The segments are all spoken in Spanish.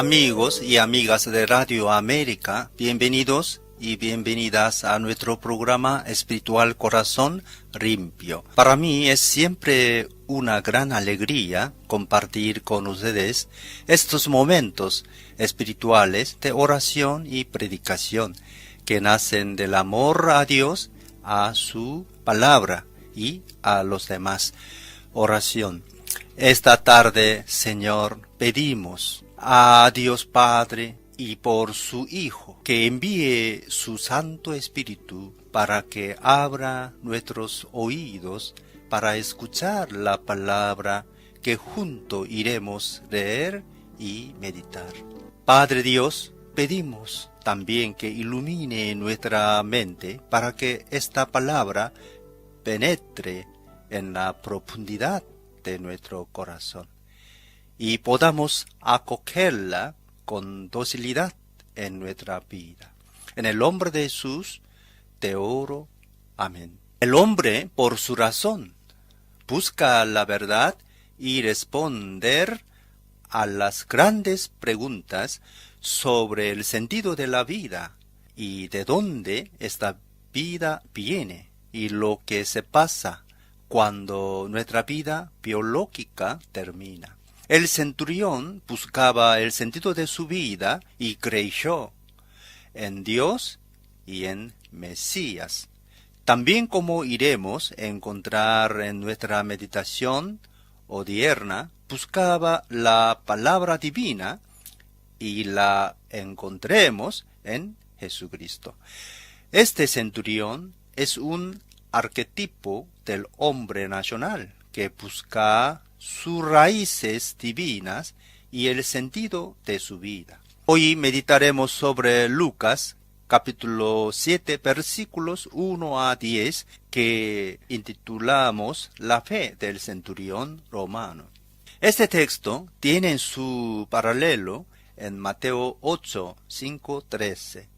Amigos y amigas de Radio América, bienvenidos y bienvenidas a nuestro programa espiritual Corazón Limpio. Para mí es siempre una gran alegría compartir con ustedes estos momentos espirituales de oración y predicación que nacen del amor a Dios, a su palabra y a los demás. Oración. Esta tarde, Señor, pedimos a Dios Padre y por su Hijo, que envíe su Santo Espíritu para que abra nuestros oídos para escuchar la palabra que juntos iremos leer y meditar. Padre Dios, pedimos también que ilumine nuestra mente para que esta palabra penetre en la profundidad de nuestro corazón y podamos acogerla con docilidad en nuestra vida. En el nombre de Jesús te oro. Amén. El hombre, por su razón, busca la verdad y responder a las grandes preguntas sobre el sentido de la vida y de dónde esta vida viene y lo que se pasa cuando nuestra vida biológica termina. El centurión buscaba el sentido de su vida y creyó en Dios y en Mesías. También como iremos a encontrar en nuestra meditación odierna, buscaba la palabra divina y la encontremos en Jesucristo. Este centurión es un arquetipo del hombre nacional que busca sus raíces divinas y el sentido de su vida. Hoy meditaremos sobre Lucas, capítulo 7, versículos 1 a 10, que intitulamos La fe del centurión romano. Este texto tiene su paralelo en Mateo 8, 5, 13,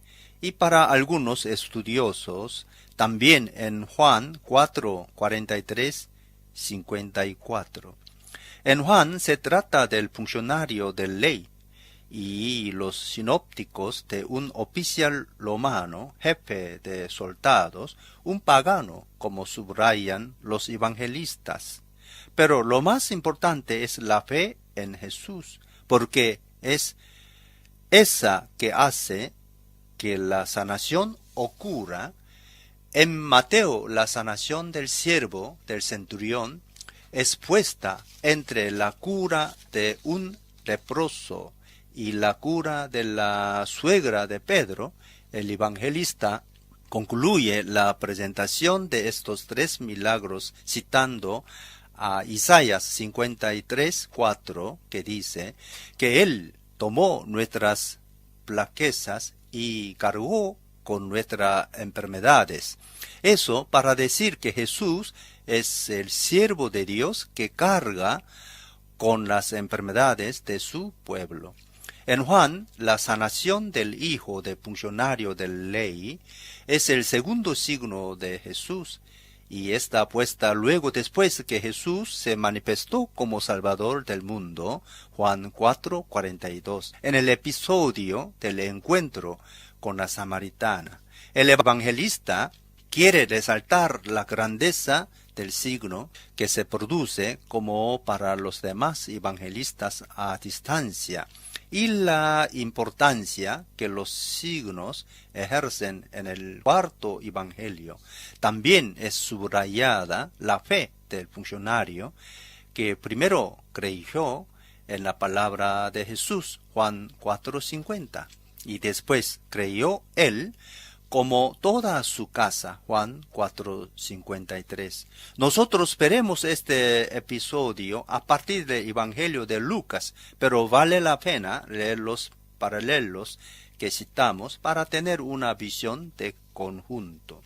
y para algunos estudiosos también en Juan 4, 43, 54. En Juan se trata del funcionario de ley y los sinópticos de un oficial romano, jefe de soldados, un pagano, como subrayan los evangelistas. Pero lo más importante es la fe en Jesús, porque es esa que hace que la sanación ocurra. En Mateo, la sanación del siervo del centurión es puesta entre la cura de un leproso y la cura de la suegra de Pedro. El evangelista concluye la presentación de estos tres milagros citando a Isaías 53, 4, que dice que Él tomó nuestras flaquezas y cargó con nuestras enfermedades. Eso para decir que Jesús es el siervo de Dios que carga con las enfermedades de su pueblo. En Juan, la sanación del hijo de funcionario de ley es el segundo signo de Jesús, y está puesta luego después que Jesús se manifestó como Salvador del mundo, Juan 4, 42, en el episodio del encuentro con la samaritana. El evangelista quiere resaltar la grandeza del signo que se produce como para los demás evangelistas a distancia y la importancia que los signos ejercen en el cuarto evangelio. También es subrayada la fe del funcionario que primero creyó en la palabra de Jesús, Juan 4:50, y después creyó él como toda su casa, Juan 4:53. Nosotros veremos este episodio a partir del Evangelio de Lucas, pero vale la pena leer los paralelos que citamos para tener una visión de conjunto.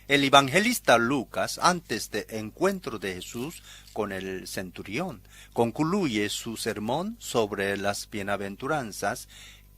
El evangelista Lucas, antes del encuentro de Jesús con el centurión, concluye su sermón sobre las bienaventuranzas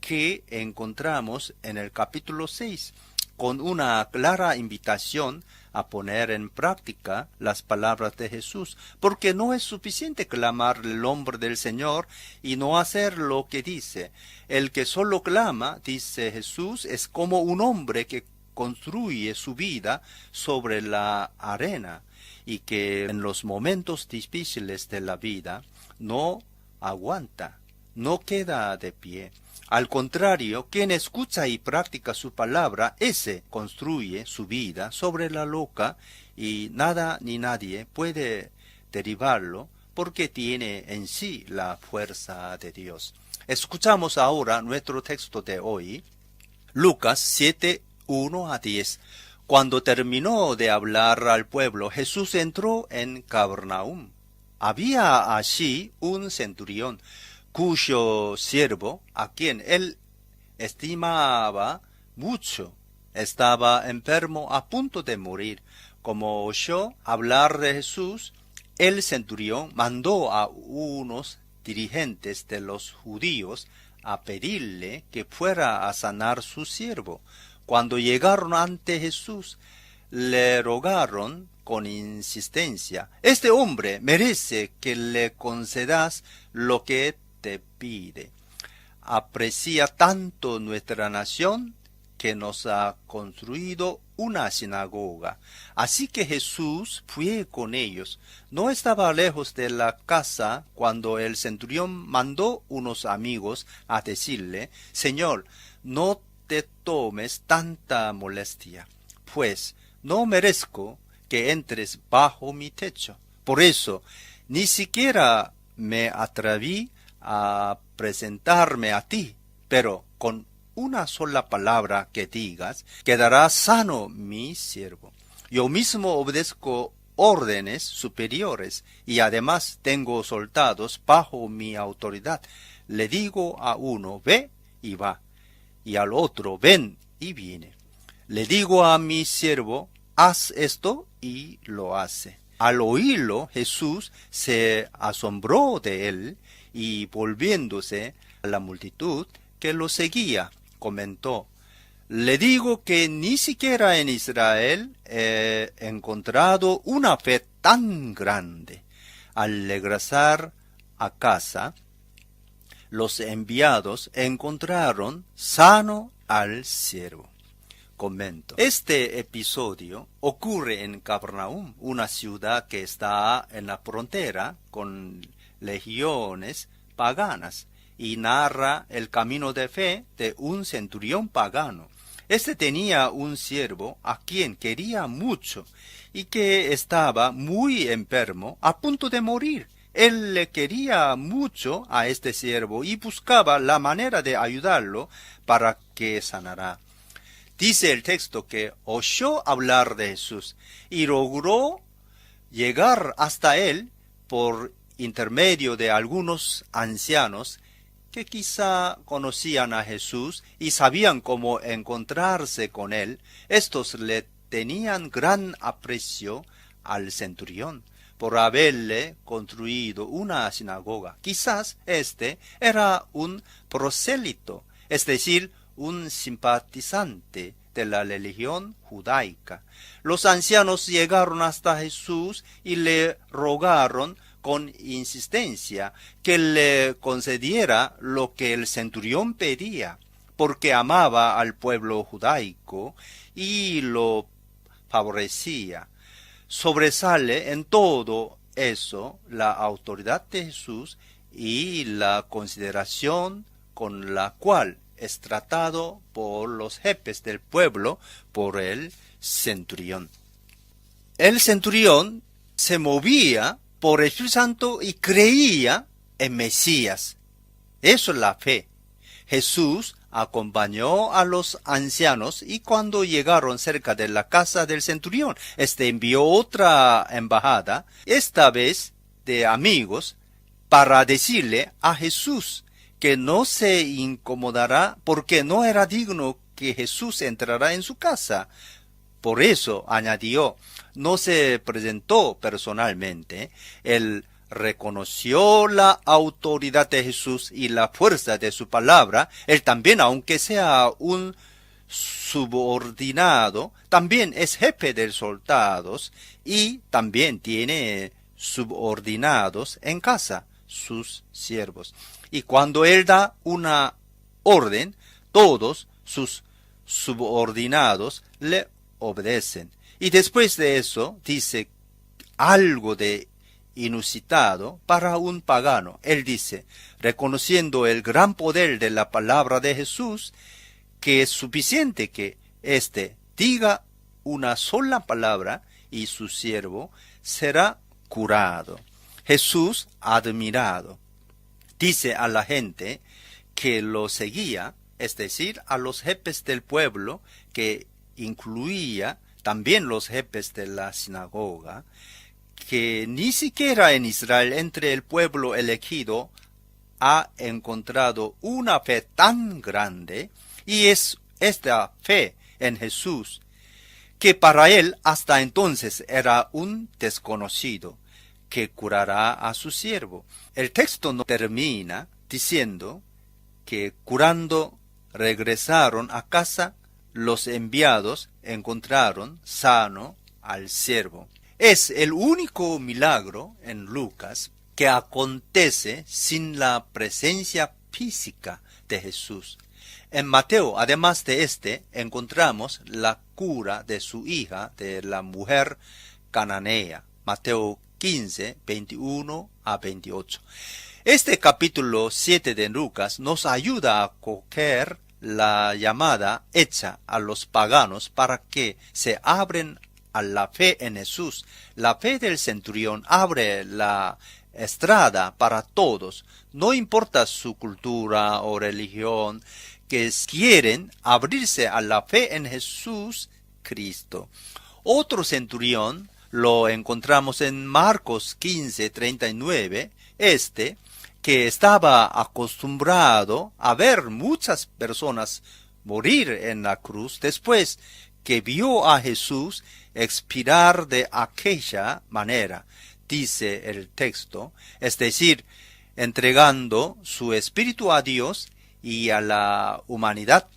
que encontramos en el capítulo 6, con una clara invitación a poner en práctica las palabras de Jesús, porque no es suficiente clamar el nombre del Señor y no hacer lo que dice. El que solo clama, dice Jesús, es como un hombre que construye su vida sobre la arena y que en los momentos difíciles de la vida no aguanta, no queda de pie. Al contrario, quien escucha y practica su palabra, ese construye su vida sobre la roca y nada ni nadie puede derribarlo porque tiene en sí la fuerza de Dios. Escuchamos ahora nuestro texto de hoy, Lucas 7, 1 a 10. Cuando terminó de hablar al pueblo, Jesús entró en Capernaum. Había allí un centurión, cuyo siervo, a quien él estimaba mucho, estaba enfermo a punto de morir. Como oyó hablar de Jesús, el centurión mandó a unos dirigentes de los judíos a pedirle que fuera a sanar su siervo. Cuando llegaron ante Jesús, le rogaron con insistencia: «Este hombre merece que le concedas lo que te pide. Aprecia tanto nuestra nación que nos ha construido una sinagoga». Así que Jesús fue con ellos. No estaba lejos de la casa cuando el centurión mandó unos amigos a decirle: «Señor, no te tomes tanta molestia, pues no merezco que entres bajo mi techo. Por eso, ni siquiera me atreví a presentarme a ti, pero con una sola palabra que digas, quedará sano mi siervo. Yo mismo obedezco órdenes superiores y además tengo soldados bajo mi autoridad. Le digo a uno: ve, y va, y al otro: ven, y viene. Le digo a mi siervo: haz esto, y lo hace». Al oírlo, Jesús se asombró de él y, volviéndose a la multitud que lo seguía, comentó: «Le digo que ni siquiera en Israel he encontrado una fe tan grande». Al regresar a casa, los enviados encontraron sano al siervo. Comento: este episodio ocurre en Capernaum, una ciudad que está en la frontera con legiones paganas, y narra el camino de fe de un centurión pagano. Este tenía un siervo a quien quería mucho y que estaba muy enfermo, a punto de morir. Él le quería mucho a este siervo y buscaba la manera de ayudarlo para que sanara. Dice el texto que oyó hablar de Jesús y logró llegar hasta él por intermedio de algunos ancianos que quizá conocían a Jesús y sabían cómo encontrarse con él. Estos le tenían gran aprecio al centurión por haberle construido una sinagoga. Quizás este era un prosélito, es decir, un simpatizante de la religión judaica. Los ancianos llegaron hasta Jesús y le rogaron con insistencia que le concediera lo que el centurión pedía, porque amaba al pueblo judaico y lo favorecía. Sobresale en todo eso la autoridad de Jesús y la consideración con la cual es tratado por los jefes del pueblo por el centurión. El centurión se movía por el Espíritu Santo y creía en Mesías. Eso es la fe. Jesús acompañó a los ancianos y cuando llegaron cerca de la casa del centurión, envió otra embajada, esta vez de amigos, para decirle a Jesús que no se incomodará porque no era digno que Jesús entrara en su casa. Por eso, añadió, no se presentó personalmente. Él reconoció la autoridad de Jesús y la fuerza de su palabra. Él también, aunque sea un subordinado, también es jefe de soldados y también tiene subordinados en casa, sus siervos. Y cuando él da una orden, todos sus subordinados le obedecen. Y después de eso dice algo de inusitado para un pagano. Él dice, reconociendo el gran poder de la palabra de Jesús, que es suficiente que éste diga una sola palabra y su siervo será curado. Jesús, admirado, dice a la gente que lo seguía, es decir, a los jefes del pueblo, que incluía también los jefes de la sinagoga, que ni siquiera en Israel, entre el pueblo elegido, ha encontrado una fe tan grande, y es esta fe en Jesús, que para él hasta entonces era un desconocido, que curará a su siervo. El texto no termina diciendo que curando regresaron a casa, los enviados encontraron sano al siervo. Es el único milagro en Lucas que acontece sin la presencia física de Jesús. En Mateo, además de este, encontramos la cura de su hija, de la mujer cananea. Mateo 15, 21 a 28. Este capítulo 7 de Lucas nos ayuda a coger la llamada hecha a los paganos para que se abren a la fe en Jesús. La fe del centurión abre la estrada para todos, no importa su cultura o religión, que quieren abrirse a la fe en Jesús Cristo. Otro centurión lo encontramos en Marcos 15:39, que estaba acostumbrado a ver muchas personas morir en la cruz después que vio a Jesús expirar de aquella manera, dice el texto, es decir, entregando su espíritu a Dios y a la humanidad,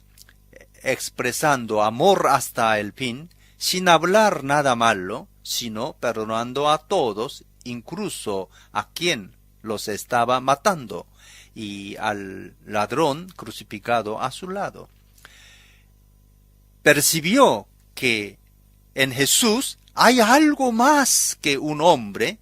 expresando amor hasta el fin, sin hablar nada malo, sino perdonando a todos, incluso a quien los estaba matando, y al ladrón crucificado a su lado. Percibió que en Jesús hay algo más que un hombre,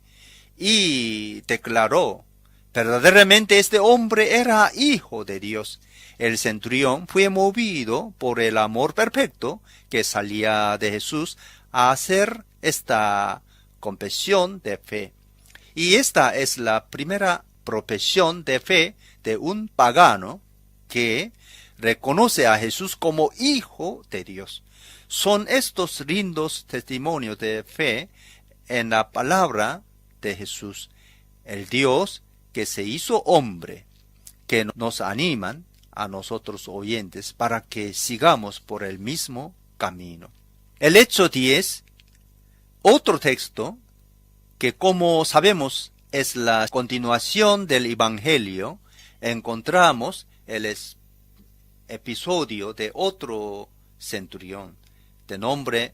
y declaró, verdaderamente este hombre era hijo de Dios. El centurión fue movido por el amor perfecto que salía de Jesús a hacer esta confesión de fe. Y esta es la primera profesión de fe de un pagano que reconoce a Jesús como hijo de Dios. Son estos lindos testimonios de fe en la palabra de Jesús, el Dios que se hizo hombre, que nos animan a nosotros oyentes para que sigamos por el mismo camino. El Hecho 10, otro texto que, como sabemos, es la continuación del Evangelio, encontramos el episodio de otro centurión de nombre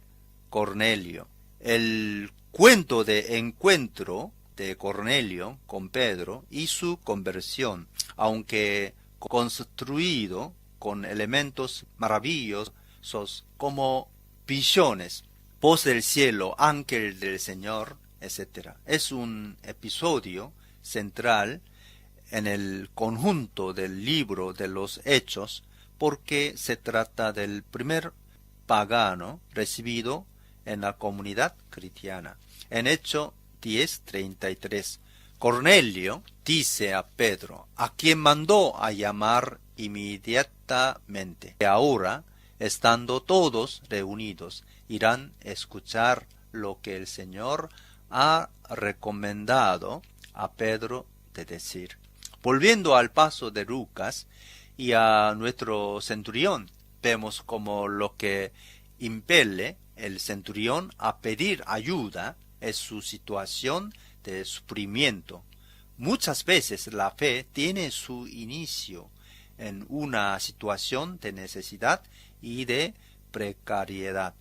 Cornelio. El cuento de encuentro de Cornelio con Pedro y su conversión, aunque construido con elementos maravillosos como visiones, voz del cielo, ángel del Señor, etc. Es un episodio central en el conjunto del libro de los Hechos, porque se trata del primer pagano recibido en la comunidad cristiana. En Hecho 10:33, Cornelio dice a Pedro, a quien mandó a llamar inmediatamente, que ahora, estando todos reunidos, irán a escuchar lo que el Señor ha recomendado a Pedro de decir. Volviendo al paso de Lucas y a nuestro centurión, vemos como lo que impele el centurión a pedir ayuda es su situación de sufrimiento. Muchas veces la fe tiene su inicio en una situación de necesidad y de precariedad.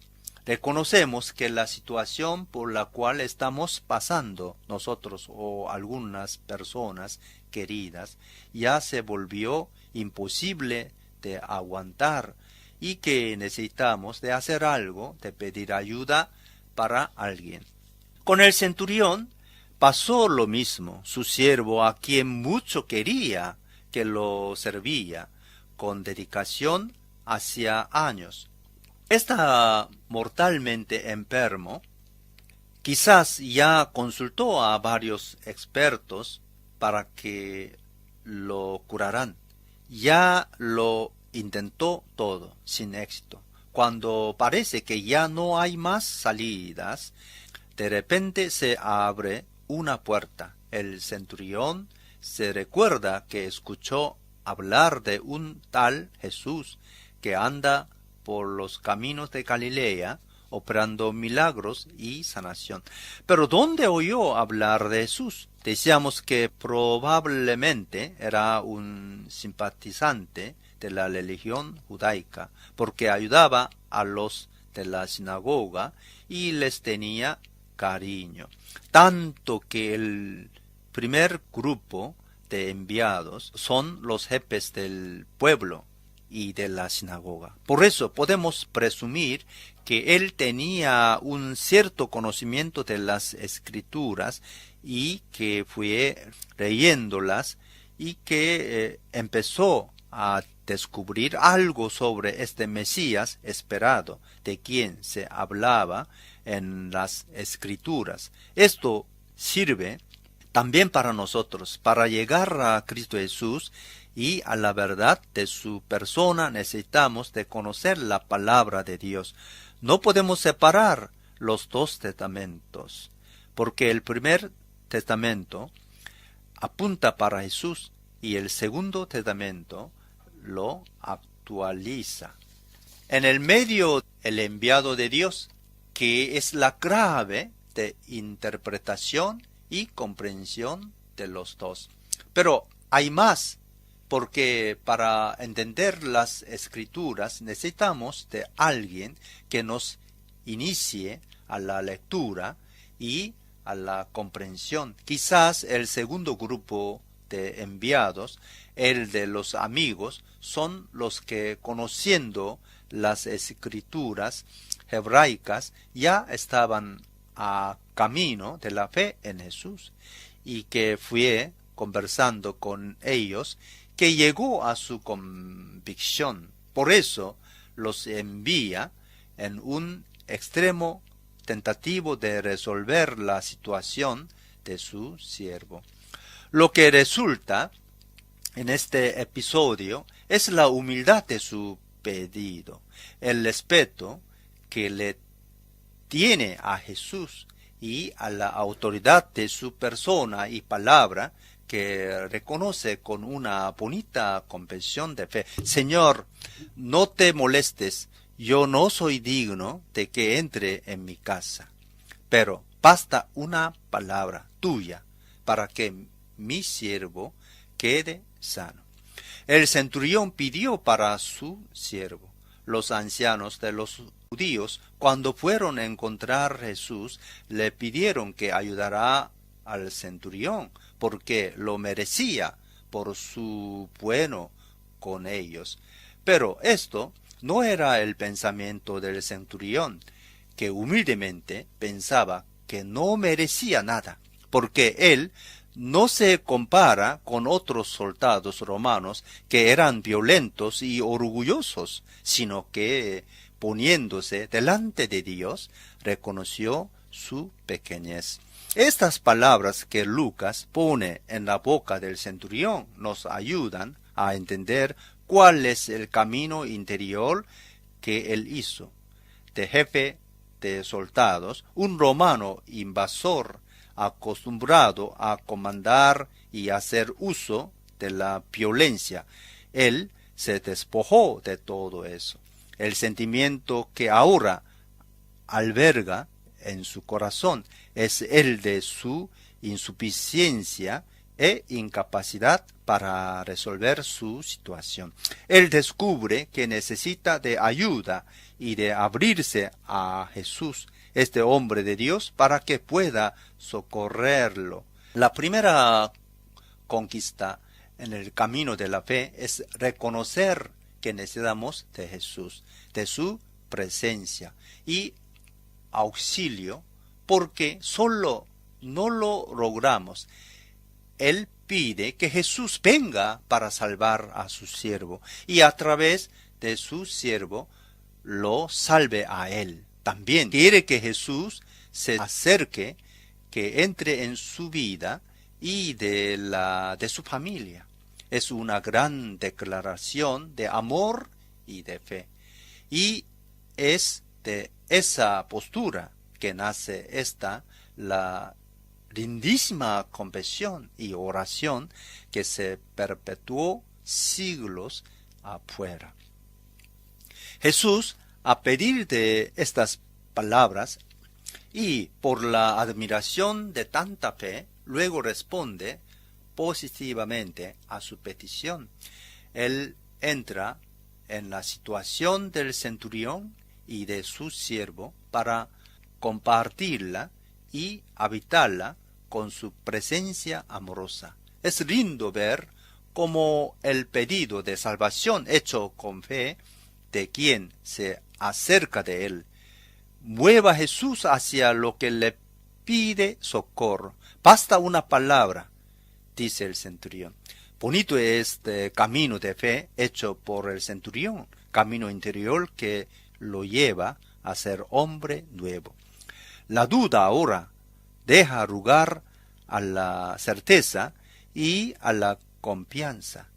Reconocemos que la situación por la cual estamos pasando nosotros o algunas personas queridas ya se volvió imposible de aguantar y que necesitamos de hacer algo, de pedir ayuda para alguien. Con el centurión pasó lo mismo. Su siervo, a quien mucho quería que lo servía con dedicación hacía años, está mortalmente enfermo. Quizás ya consultó a varios expertos para que lo curaran. Ya lo intentó todo sin éxito. Cuando parece que ya no hay más salidas, de repente se abre una puerta. El centurión se recuerda que escuchó hablar de un tal Jesús que anda por los caminos de Galilea, operando milagros y sanación. Pero ¿dónde oyó hablar de Jesús? Decíamos que probablemente era un simpatizante de la religión judaica, porque ayudaba a los de la sinagoga y les tenía cariño. Tanto que el primer grupo de enviados son los jefes del pueblo y de la sinagoga. Por eso podemos presumir que él tenía un cierto conocimiento de las escrituras y que fue leyéndolas y que empezó a descubrir algo sobre este Mesías esperado, de quien se hablaba en las escrituras. Esto sirve también para nosotros. Para llegar a Cristo Jesús y a la verdad de su persona necesitamos de conocer la palabra de Dios. No podemos separar los dos testamentos, porque el primer testamento apunta para Jesús y el segundo testamento lo actualiza. En el medio, el enviado de Dios, que es la clave de interpretación y comprensión de los dos. Pero hay más, porque para entender las escrituras necesitamos de alguien que nos inicie a la lectura y a la comprensión. Quizás el segundo grupo de enviados, el de los amigos, son los que, conociendo las escrituras hebraicas, ya estaban a camino de la fe en Jesús, y que fue conversando con ellos que llegó a su convicción. Por eso los envía en un extremo tentativo de resolver la situación de su siervo. Lo que resulta en este episodio es la humildad de su pedido, el respeto que le tiene a Jesús y a la autoridad de su persona y palabra, que reconoce con una bonita confesión de fe. Señor, no te molestes, yo no soy digno de que entre en mi casa, pero basta una palabra tuya para que mi siervo quede sano. El centurión pidió para su siervo. Los ancianos de los judíos, cuando fueron a encontrar a Jesús, le pidieron que ayudara al centurión, porque lo merecía por su bueno con ellos. Pero esto no era el pensamiento del centurión, que humildemente pensaba que no merecía nada, porque él no se compara con otros soldados romanos que eran violentos y orgullosos, sino que, poniéndose delante de Dios, reconoció su pequeñez. Estas palabras que Lucas pone en la boca del centurión nos ayudan a entender cuál es el camino interior que él hizo. De jefe de soldados, un romano invasor acostumbrado a comandar y hacer uso de la violencia, él se despojó de todo eso. El sentimiento que ahora alberga en su corazón es el de su insuficiencia e incapacidad para resolver su situación. Él descubre que necesita de ayuda y de abrirse a Jesús, este hombre de Dios, para que pueda socorrerlo. La primera conquista en el camino de la fe es reconocer que necesitamos de Jesús, de su presencia y auxilio, porque solo no lo logramos. Él pide que Jesús venga para salvar a su siervo y a través de su siervo lo salve a él. También quiere que Jesús se acerque, que entre en su vida y de su familia. Es una gran declaración de amor y de fe. Y es de esa postura que nace la lindísima confesión y oración que se perpetuó siglos afuera. Jesús, a pedir de estas palabras y por la admiración de tanta fe, luego responde positivamente a su petición. Él entra en la situación del centurión y de su siervo para compartirla y habitarla con su presencia amorosa. Es lindo ver cómo el pedido de salvación hecho con fe de quien se acerca de él mueva a Jesús hacia lo que le pide socorro. Basta una palabra, dice el centurión. Bonito es este camino de fe hecho por el centurión, camino interior que lo lleva a ser hombre nuevo. La duda ahora deja lugar a la certeza y a la confianza.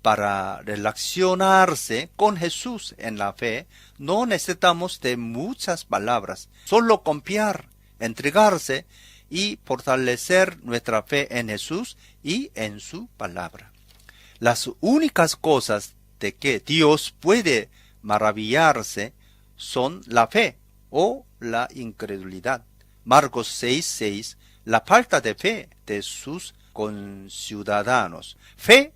Para relacionarse con Jesús en la fe, no necesitamos de muchas palabras, solo confiar, entregarse y fortalecer nuestra fe en Jesús y en su palabra. Las únicas cosas de que Dios puede maravillarse son la fe o la incredulidad. Marcos 6:6, la falta de fe de sus conciudadanos. Fe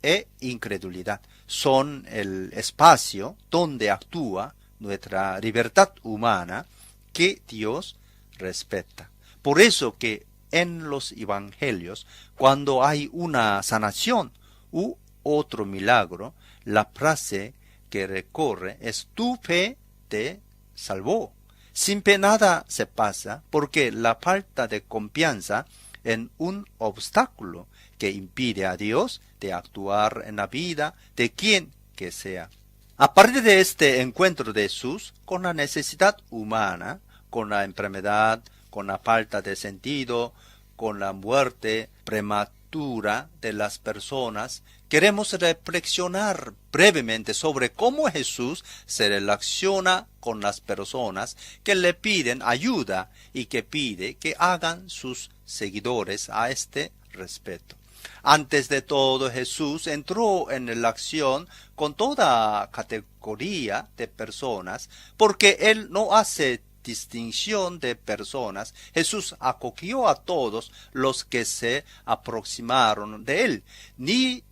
e incredulidad son el espacio donde actúa nuestra libertad humana que Dios respeta. Por eso que en los evangelios, cuando hay una sanación u otro milagro, la frase que recorre es: tu fe te salvó. Sin fe nada se pasa, porque la falta de confianza en un obstáculo que impide a Dios de actuar en la vida de quien que sea. A partir de este encuentro de Jesús con la necesidad humana, con la enfermedad, con la falta de sentido, con la muerte prematura de las personas, queremos reflexionar brevemente sobre cómo Jesús se relaciona con las personas que le piden ayuda y que pide que hagan sus seguidores a este respecto. Antes de todo, Jesús entró en la acción con toda categoría de personas, porque Él no hace distinción de personas. Jesús acogió a todos los que se aproximaron de Él, ni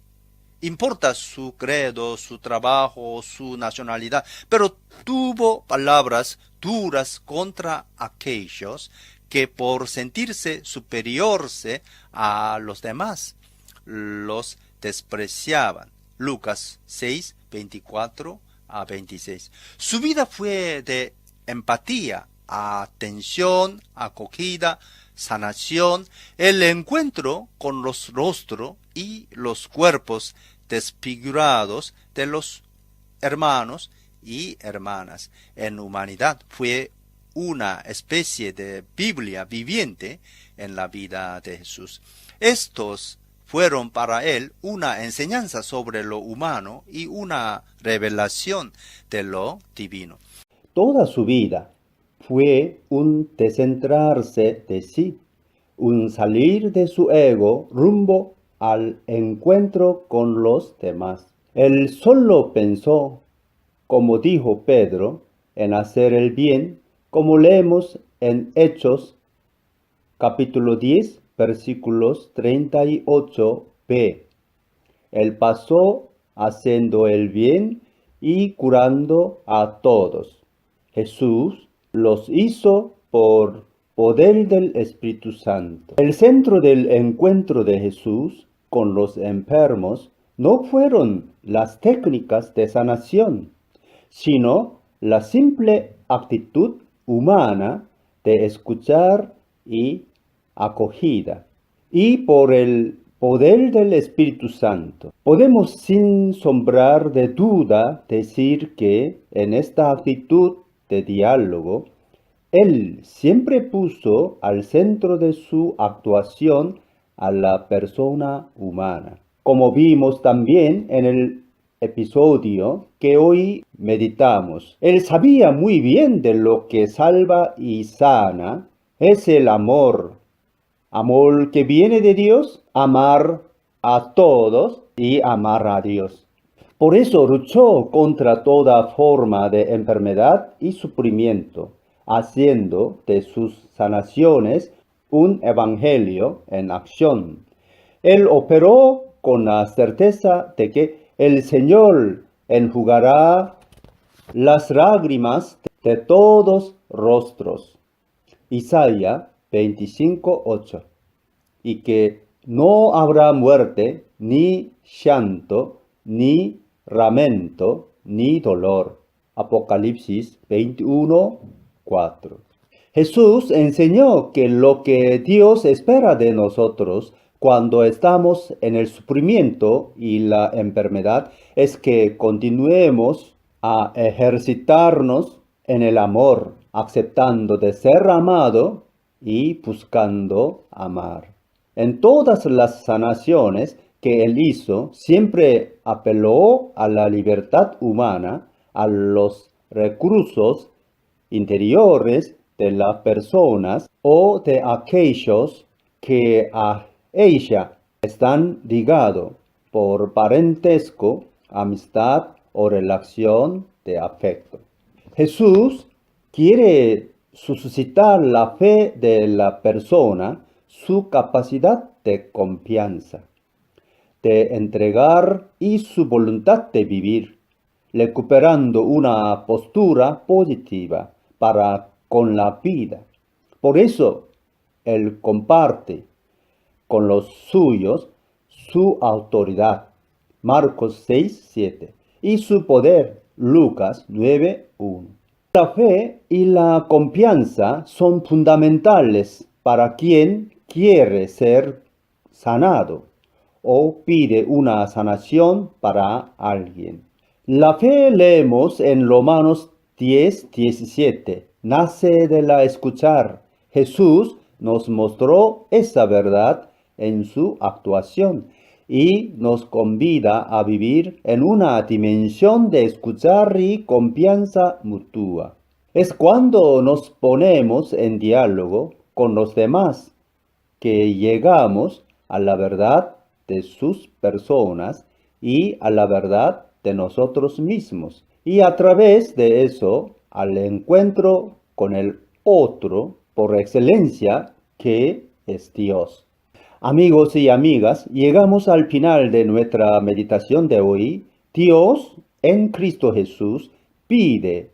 importa su credo, su trabajo, su nacionalidad, pero tuvo palabras duras contra aquellos que por sentirse superiores a los demás los despreciaban. Lucas 6, 24 a 26. Su vida fue de empatía, atención, acogida, sanación, el encuentro con los rostros y los cuerpos desfigurados de los hermanos y hermanas. En humanidad fue una especie de Biblia viviente en la vida de Jesús. Estos fueron para él una enseñanza sobre lo humano y una revelación de lo divino. Toda su vida fue un descentrarse de sí, un salir de su ego rumbo al encuentro con los demás. Él solo pensó, como dijo Pedro, en hacer el bien, como leemos en Hechos capítulo 10, versículos 38b. Él pasó haciendo el bien y curando a todos. Jesús los hizo por poder del Espíritu Santo. El centro del encuentro de Jesús con los enfermos no fueron las técnicas de sanación, sino la simple actitud humana de escuchar y acogida. Y por el poder del Espíritu Santo, podemos sin sombrar de duda decir que en esta actitud de diálogo, Él siempre puso al centro de su actuación a la persona humana. Como vimos también en el episodio que hoy meditamos, Él sabía muy bien de lo que salva y sana es el amor. Amor que viene de Dios, amar a todos y amar a Dios. Por eso luchó contra toda forma de enfermedad y sufrimiento, haciendo de sus sanaciones un evangelio en acción. Él operó con la certeza de que el Señor enjugará las lágrimas de todos rostros. Isaías 25:8. Y que no habrá muerte, ni llanto, ni lamento, ni dolor. Apocalipsis 21:4. Jesús enseñó que lo que Dios espera de nosotros cuando estamos en el sufrimiento y la enfermedad es que continuemos a ejercitarnos en el amor, aceptando de ser amado y buscando amar. En todas las sanaciones que Él hizo, siempre apeló a la libertad humana, a los recursos interiores de las personas o de aquellos que a ella están ligados por parentesco, amistad o relación de afecto. Jesús quiere suscitar la fe de la persona, su capacidad de confianza, de entregar y su voluntad de vivir, recuperando una postura positiva para con la vida. Por eso, Él comparte con los suyos su autoridad, Marcos 6:7, y su poder, Lucas 9:1. La fe y la confianza son fundamentales para quien quiere ser sanado o pide una sanación para alguien. La fe, leemos en Romanos 10:17, nace de la escuchar. Jesús nos mostró esa verdad en su actuación y nos convida a vivir en una dimensión de escuchar y confianza mutua. Es cuando nos ponemos en diálogo con los demás que llegamos a la verdad de sus personas y a la verdad de nosotros mismos. Y a través de eso, al encuentro con el otro por excelencia, que es Dios. Amigos y amigas, llegamos al final de nuestra meditación de hoy. Dios, en Cristo Jesús, pide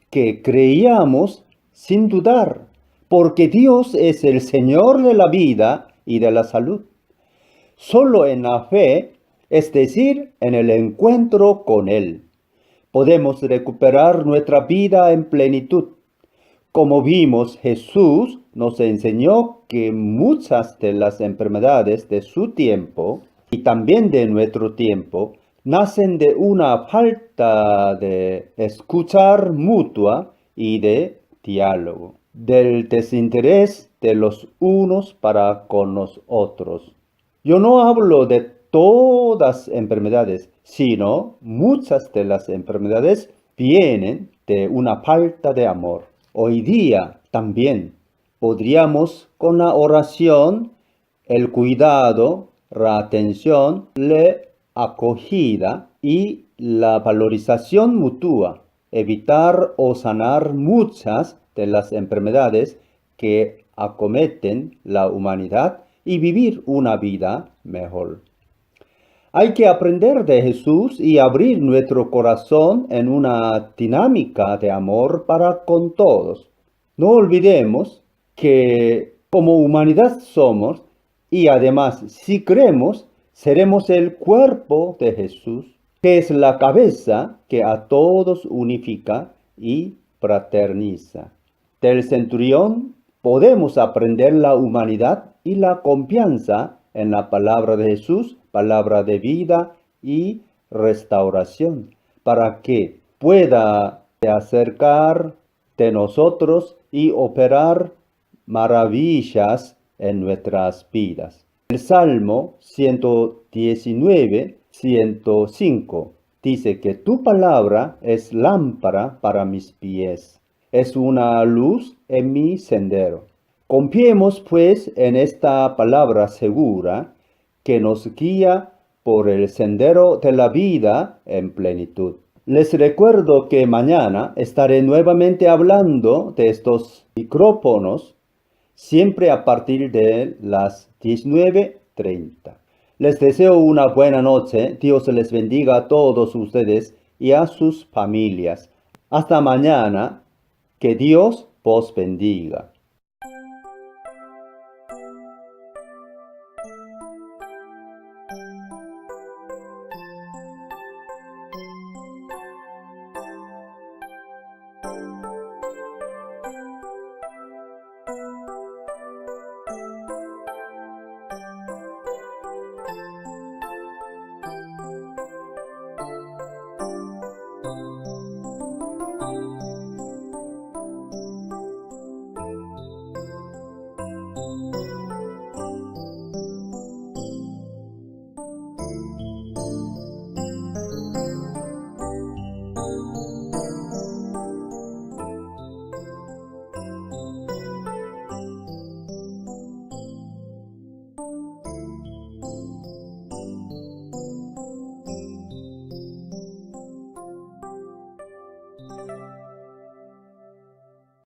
que creamos sin dudar, porque Dios es el Señor de la vida y de la salud. Solo en la fe, es decir, en el encuentro con Él, podemos recuperar nuestra vida en plenitud. Como vimos, Jesús nos enseñó que muchas de las enfermedades de su tiempo y también de nuestro tiempo nacen de una falta de escuchar mutua y de diálogo, del desinterés de los unos para con los otros. Yo no hablo de todas enfermedades, sino muchas de las enfermedades vienen de una falta de amor. Hoy día también podríamos con la oración, el cuidado, la atención, la acogida y la valorización mutua, evitar o sanar muchas de las enfermedades que acometen la humanidad y vivir una vida mejor. Hay que aprender de Jesús y abrir nuestro corazón en una dinámica de amor para con todos. No olvidemos que como humanidad somos y además si creemos, seremos el cuerpo de Jesús, que es la cabeza que a todos unifica y fraterniza. Del centurión podemos aprender la humanidad y la confianza en la palabra de Jesús, palabra de vida y restauración, para que pueda acercar de nosotros y operar maravillas en nuestras vidas. El Salmo 119, 105 dice que tu palabra es lámpara para mis pies, es una luz en mi sendero. Confiemos pues en esta palabra segura que nos guía por el sendero de la vida en plenitud. Les recuerdo que mañana estaré nuevamente hablando de estos micrófonos, siempre a partir de las 19:30. Les deseo una buena noche. Dios les bendiga a todos ustedes y a sus familias. Hasta mañana. Que Dios os bendiga.